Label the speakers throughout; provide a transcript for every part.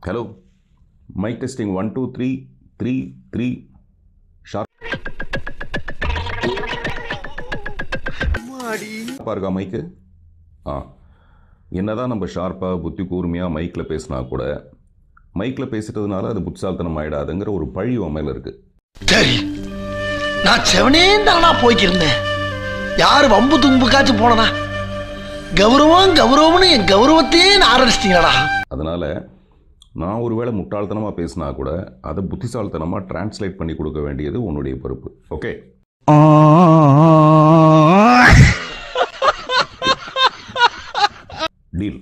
Speaker 1: Hello, mic testing 1 2 3 3 3 ஷார்ப்பாக இருக்கா மைக்கு? என்னதான் நம்ம ஷார்ப்பாக புத்தி கூர்மையாக மைக்கில் பேசினா கூட மைக்கில் பேசிட்டதுனால அது புத்திசாலித்தனம் ஆகிடாதுங்கிற ஒரு பழி உன் மேலே இருக்குது.
Speaker 2: சரி, நான் செவனே தானா போய்க்கிருந்தேன். யார் வம்பு தும்புக்காச்சும் போனனா கௌரவம் கௌரவம்னு என் கௌரவத்தையே ஆரம்பிச்சிட்டீங்களா?
Speaker 1: அதனால் நான் ஒருவேளை முட்டாள்தனமாக பேசினா கூட அதை புத்திசாலித்தனமாக டிரான்ஸ்லேட் பண்ணி கொடுக்க வேண்டியது உன்னுடைய பொறுப்பு. ஓகே? டீல்.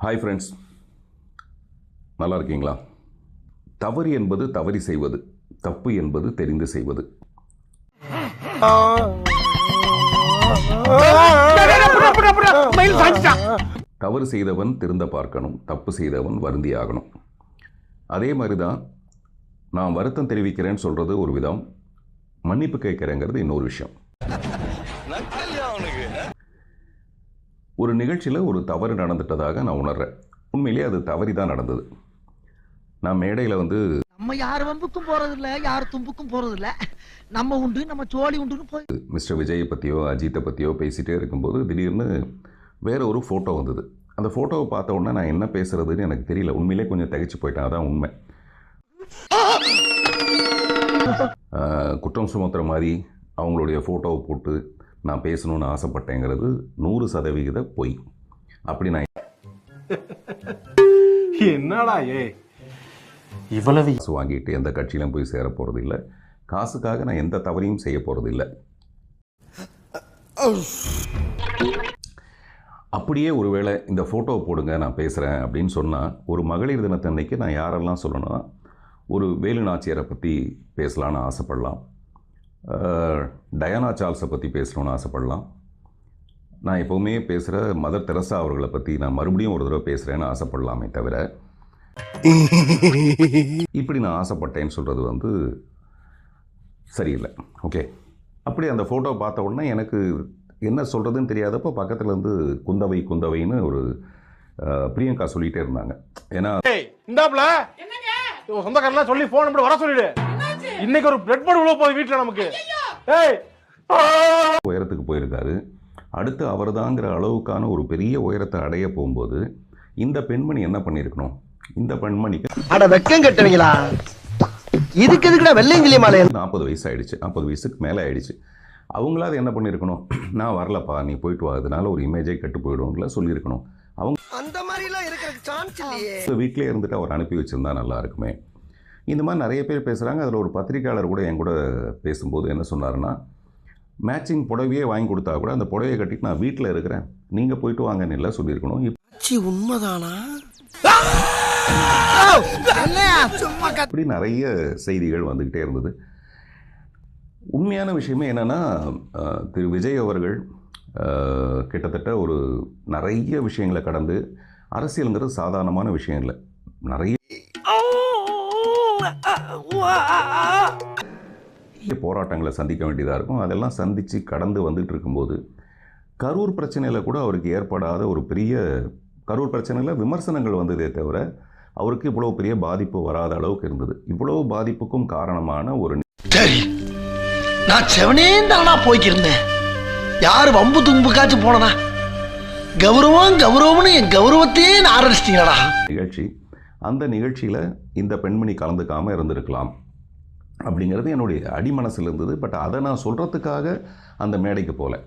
Speaker 1: ஹாய் ஃப்ரெண்ட்ஸ், நல்லா இருக்கீங்களா? தவறு என்பது தவறி செய்வது, தப்பு என்பது தெரிந்து செய்வது. தவறு செய்தவன் திருந்த பார்க்கணும், தப்பு செய்தவன் வருந்தி ஆகணும். அதே மாதிரி தான் நான் வருத்தம் தெரிவிக்கிறேன்னு சொல்கிறது ஒரு விதம், மன்னிப்பு கேட்குறேங்கிறது இன்னொரு விஷயம். ஒரு நிகழ்ச்சியில் ஒரு தவறு நடந்துட்டதாக நான் உணர்றேன். உண்மையிலேயே அது தவறி தான் நடந்தது. நான் மேடையில்
Speaker 2: நம்ம யார் வம்புக்கும் போறதில்ல, யார் தும்புக்கும் போறதில்ல, நம்ம உண்டு நம்ம சோழி உண்டுன்னு போய்
Speaker 1: மிஸ்டர் விஜயை பற்றியோ அஜித்தை பற்றியோ பேசிகிட்டே இருக்கும்போது திடீர்னு வேறு ஒரு ஃபோட்டோ வந்தது. அந்த ஃபோட்டோவை பார்த்த உடனே நான் என்ன பேசுகிறதுன்னு எனக்கு தெரியல. உண்மையிலே கொஞ்சம் திகைச்சு போயிட்டேன். அதான் உண்மை. குற்றம் சுமத்துற மாதிரி அவங்களுடைய ஃபோட்டோவை போட்டு நான் பேசணும்னு ஆசைப்பட்டேங்கிறது 100% பொய். அப்படி நான்
Speaker 3: என்னடா இவ்வளவு
Speaker 1: காசு வாங்கிட்டு எந்த கட்சியிலும் போய் சேர போகிறது இல்லை. காசுக்காக நான் எந்த தவறையும் செய்ய போகிறது இல்லை. அப்படியே ஒருவேளை இந்த ஃபோட்டோவை போடுங்க நான் பேசுகிறேன் அப்படின்னு சொன்னால், ஒரு மகளிர் தினத்தன்னைக்கு நான் யாரெல்லாம் சொல்லணும்னா, ஒரு வேலு நாச்சியாரை பற்றி பேசலான்னு ஆசைப்படலாம், டயானா சார்ல்ஸை பற்றி பேசணும்னு ஆசைப்படலாம், நான் எப்போவுமே பேசுகிற மதர் தெரசா அவர்களை பற்றி நான் மறுபடியும் ஒரு தடவை பேசுகிறேன்னு ஆசைப்படலாமே தவிர, இப்படி நான் ஆசைப்பட்டேன்னு சொல்கிறது சரியில்லை. ஓகே? அப்படி அந்த ஃபோட்டோ பார்த்த உடனே எனக்கு என்ன சொல்கிறதுன்னு தெரியாதப்போ பக்கத்தில் இருந்து குந்தவை குந்தவைன்னு ஒரு பிரியங்கா சொல்லிகிட்டே இருந்தாங்க. ஏன்னா
Speaker 3: இந்தாப்ல சொந்தக்காரெல்லாம் சொல்லி ஃபோன் நம்பர் வர சொல்லிடு, இன்னைக்கு ஒரு பிரெட் போர்டு உள்ள போகுது வீட்டில் நமக்கு.
Speaker 1: உயரத்துக்கு போயிருக்காரு. அடுத்து அவர் தாங்கிற அளவுக்கான ஒரு பெரிய உயரத்தை அடைய போகும்போது இந்த பெண்மணி என்ன பண்ணியிருக்கணும்? இந்த பெண்மணிக்கு
Speaker 2: அட வெக்கம் கட்டுவீங்களா? இதுக்கு எதுக்குடா வெள்ளையங்கிலி மாலை?
Speaker 1: 40 வயசு ஆயிடுச்சு, 40 வயசுக்கு மேலே ஆயிடுச்சு. அவங்களாவது என்ன பண்ணியிருக்கணும்? நான் வரலப்பா, நீ போயிட்டு வா, அதனால ஒரு இமேஜை கெட்டு போயிடும்ல சொல்லியிருக்கணும். அவங்க
Speaker 2: அந்த மாதிரிலாம் இருக்கிற சான்ஸ் இல்லையே.
Speaker 1: வீட்டிலே இருந்துட்டு அவர் அனுப்பி வச்சிருந்தா நல்லா இருக்குமே. இந்த மாதிரி நிறைய பேர் பேசுகிறாங்க. அதில் ஒரு பத்திரிக்கையாளர் கூட என் கூட பேசும்போது என்ன சொன்னாருன்னா, மேட்சிங் புடவையே வாங்கி கொடுத்தா கூட அந்த புடவையை கட்டிட்டு நான் வீட்டில் இருக்கிறேன், நீங்கள் போயிட்டு வாங்கன்னு இல்லை சொல்லியிருக்கணும்.
Speaker 2: உண்மைதானா?
Speaker 1: இப்படி நிறைய செய்திகள் வந்துக்கிட்டே இருந்தது. உண்மையான விஷயமே என்னென்னா, திரு விஜய் அவர்கள் கிட்டத்தட்ட ஒரு நிறைய விஷயங்களை கடந்து, அரசியலுங்கிறது சாதாரணமான விஷயம் இல்லை, நிறைய போராட்டங்களை சந்திக்க வேண்டியதாக இருக்கும். அதெல்லாம் சந்தித்து கடந்து வந்துட்டு இருக்கும்போது கரூர் பிரச்சனையில் கூட அவருக்கு ஏற்படாத ஒரு பெரிய, கரூர் பிரச்சனையில் விமர்சனங்கள் வந்ததே தவிர அவருக்கு இவ்வளோ பெரிய பாதிப்பு வராத அளவுக்கு இருந்தது. இவ்வளோ பாதிப்புக்கும் காரணமான ஒரு,
Speaker 2: சரி, நான் செவனே தானா போய்க்கிருந்தேன். யார் வம்பு தும்புக்காச்சும் போனனா கௌரவம் கௌரவம்னு என் கௌரவத்தையே ஆரம்பிச்சிட்டீங்களா?
Speaker 1: நிகழ்ச்சி. அந்த நிகழ்ச்சியில் இந்த பெண்மணி கலந்துக்காமல் இருந்திருக்கலாம் அப்படிங்கிறது என்னுடைய அடிமனசில் இருந்தது. பட் அதை நான் சொல்கிறதுக்காக அந்த மேடைக்கு போகல.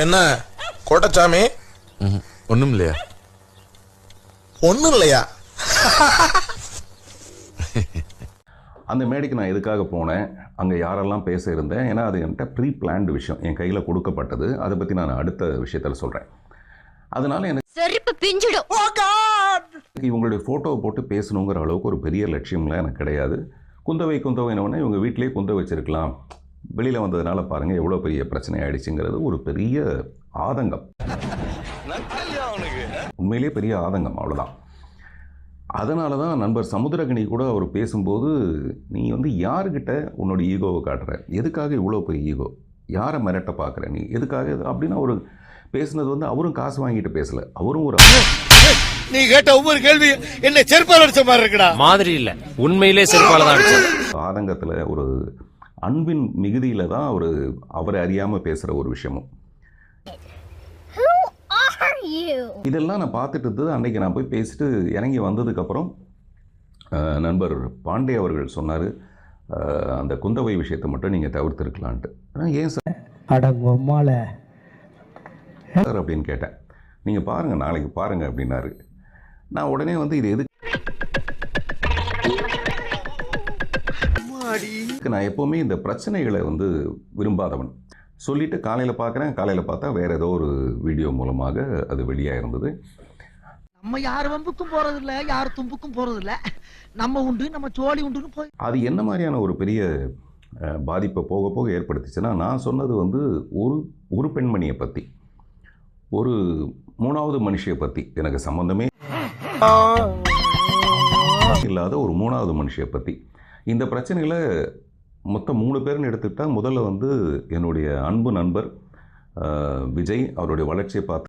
Speaker 4: என்ன கோட்டச்சாமி?
Speaker 5: ஒன்றும் இல்லையா?
Speaker 4: ஒன்றும் இல்லையா?
Speaker 1: அந்த மேடைக்கு நான் எதுக்காக போனேன், அங்கே யாரெல்லாம் பேச இருந்தேன், ஏன்னா அது என்கிட்ட ப்ரீ பிளான்டு விஷயம், என் கையில் கொடுக்கப்பட்டது. அதை பற்றி நான் அடுத்த விஷயத்தில் சொல்கிறேன். அதனால் எனக்கு இவங்களுடைய ஃபோட்டோவை போட்டு பேசணுங்கிற அளவுக்கு ஒரு பெரிய லட்சியம்லாம் எனக்கு கிடையாது. குந்தவை குந்தவைனோடனே இவங்க வீட்டிலே குந்த வச்சிருக்கலாம், வெளியில் வந்ததுனால பாருங்கள் எவ்வளோ பெரிய பிரச்சனை ஆயிடுச்சுங்கிறது ஒரு பெரிய ஆதங்கம், உண்மையிலே பெரிய ஆதங்கம், அவ்வளோதான். அதனால தான் நண்பர் சமுத்திரகனி கூட அவர் பேசும்போது, நீ யாருக்கிட்ட உன்னோட ஈகோவை காட்டுற, எதுக்காக இவ்வளோ பெரிய ஈகோ, யாரை மிரட்ட பார்க்குற நீ, எதுக்காக அப்படின்னா ஒரு பேசுனது வந்து அவரும் காசு வாங்கிட்டு பேசல, அவரும் ஒரு
Speaker 4: நீ கேட்ட ஒவ்வொரு கேள்வி என்ன செருப்பால் அடிச்ச மாதிரி இருக்குடா.
Speaker 6: மாதிரி இல்ல, உண்மையிலே செருப்பால தான் அடிச்சது.
Speaker 1: ஆதங்கத்தில் ஒரு அன்பின் மிகுதியில் தான் அவரை அறியாமல் பேசுகிற ஒரு விஷயமும். இதெல்லாம் நான் பார்த்துட்டு இருந்தது. அன்றைக்கி நான் போய் பேசிட்டு இறங்கி வந்ததுக்கப்புறம் நண்பர் பாண்டே அவர்கள் சொன்னார், அந்த குந்தவை விஷயத்தை மட்டும் நீங்கள் தவிர்த்துருக்கலான்ட்டு. ஏன் சார் சார் அப்படின்னு கேட்டேன். நீங்கள் பாருங்கள், நாளைக்கு பாருங்கள் அப்படின்னாரு. நான் உடனே வந்து இது எதுக்கு, நான் எப்போவுமே இந்த பிரச்சனைகளை வந்து விரும்பாதவன். சொல்லிவிட்டு காலையில் பார்க்குறேன், காலையில் பார்த்தா வேறு ஏதோ ஒரு வீடியோ மூலமாக அது வெளியாக இருந்தது.
Speaker 2: நம்ம யார் வம்புக்கும் போறது இல்ல, யார் தும்புக்கும் போறது இல்ல, நம்ம உண்டு நம்ம சோழி உண்டுன்னு போய்
Speaker 1: அது என்ன மாதிரியான ஒரு பெரிய பாதிப்பை போக போக ஏற்படுத்திச்சுன்னா, நான் சொன்னது வந்து ஒரு பெண்மணியை பற்றி, ஒரு 3வது மனுஷியை பற்றி, எனக்கு சம்மந்தமே இல்லாத ஒரு 3வது மனுஷியை பற்றி. இந்த பிரச்சனைகளை மொத்தம் 3 பேர்னு எடுத்துக்கிட்டால், முதல்ல வந்து என்னுடைய அன்பு நண்பர் விஜய், அவருடைய வளர்ச்சியை பார்த்து